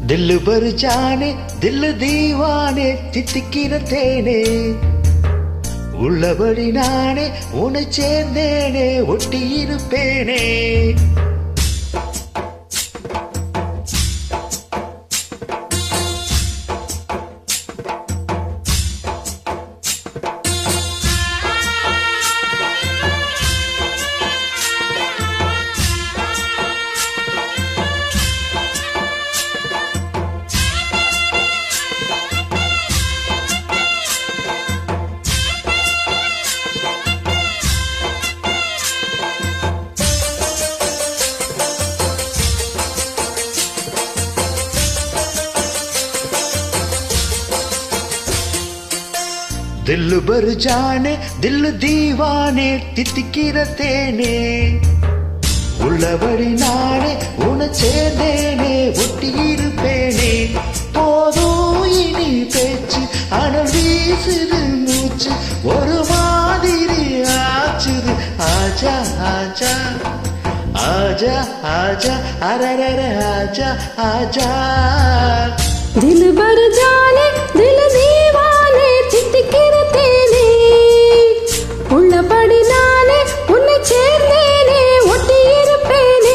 दिल भर जाने दिल दीवाने தித்திக்கிற தேனே உள்ளபடி நானே உன்னை சேர்ந்தேனே ஒட்டி இருப்பேனே दिल भर जाने दिल दीवाने தித்திக்கிற தேனே உள்ளபடி நானே உன்னை சேர்ந்தேனே ஒட்டி இருப்பேனே போதும் இனி பேச்சு அனல் வீசுது மூச்சு ஒரு மாதிரி ஆச்சுது ஆஜா ஆஜா ஆஜா ஆஜா அரரர ஆஜா ஆஜா दिल भर जाने दिल दीवाने தித்திக்கிற தேனே உள்ளபடி நானே உன்னை சேர்ந்தேனே ஒட்டி இருப்பேனே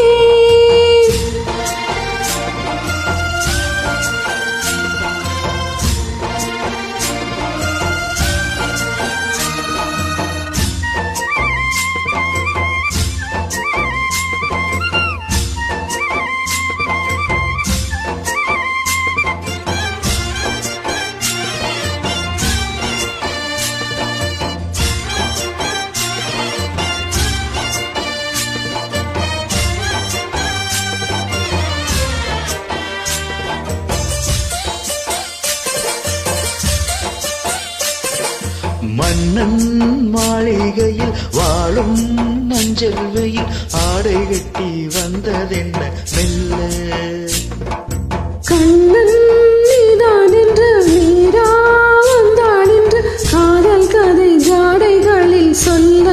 மன்னன் மாளிகையில் வாழும் மஞ்சள் வெயில் ஆடை கட்டி வந்ததென்ன மெல்ல கண்ணன் நீதான் என்று மீரா வந்தான் என்று காதல் கதை ஜாடைகளில் சொல்ல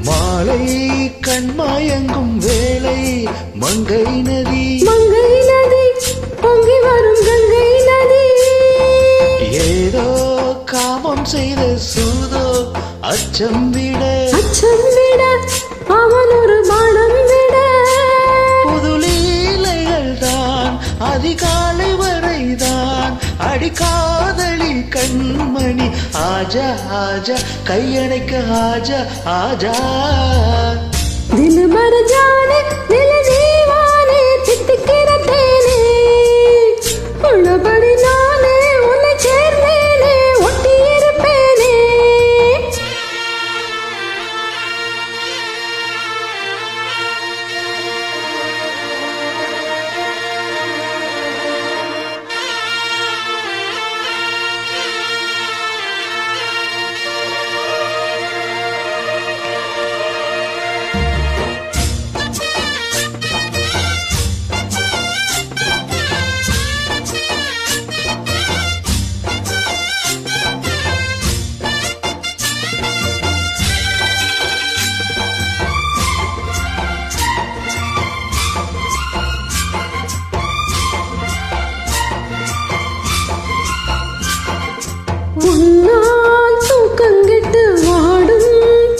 மாலை கண்மாயங்கும் வேலை மங்கை நதி பொங்கி வரும் கங்கை நதி ஏதோ காமம் செய்த சூதோ அச்சம் விட அவன் ஒரு பானம் விட புதுலீலைகள் தான் அதிகாலை வரைதான் அடிக்காதலி கண்மணி ஆஜா ஆஜா கையணைக்க ஆஜா ஆஜா दिल भर जाने दिल दीवाने தித்திக்கிற தேனே உள்ளபடி நானே உன்னை சேர்ந்தேனே ஒட்டி இருப்பேனே உன்னால் தூக்கங்கெட்டு வாடும்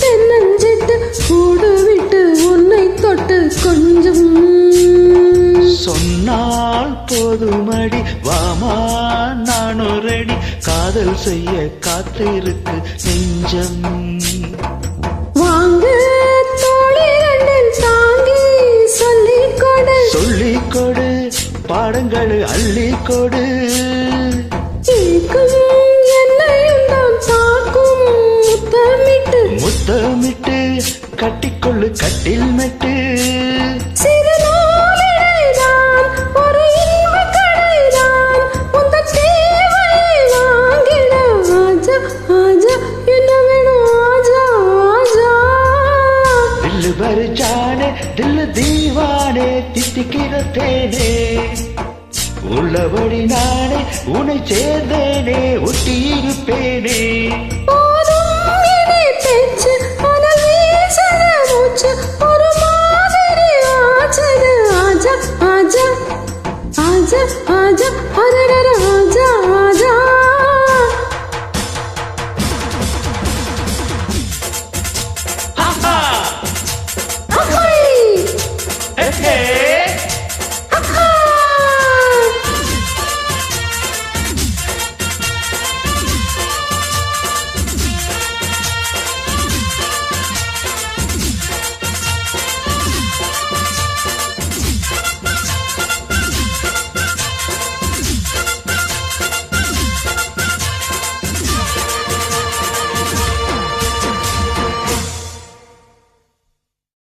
தென்னஞ்சிட்டு கூடு விட்டு உன்னை தொட்டு கொஞ்சம் சொன்னால் போதுமடி வாமா நானொரடி காதல் செய்ய காத்திருக்கு நெஞ்சம் வாங்க தோழி ரெண்டில் தாங்கி சொல்லிக் கொடு பாடங்கள் அள்ளிக் கொடு கேட்கும் என்னையும் தான் தாக்கும் முத்தமிட்டு கட்டிக்கொள்ளு கட்டில் மெட்டு சிறு நூலிழைதான் ஒரு இன்பக் கடைதான் உந்தன் தேவையை வாங்கிட ஆஜா ஆஜா என்ன வேணும் ஆஜா ஆஜா दिल भर जाने दिल दीवाने தித்திக்கிற தேனே உள்ளபடி நானே உன்னை சேர்ந்தேனே ஒட்டி இருப்பேனே ஓ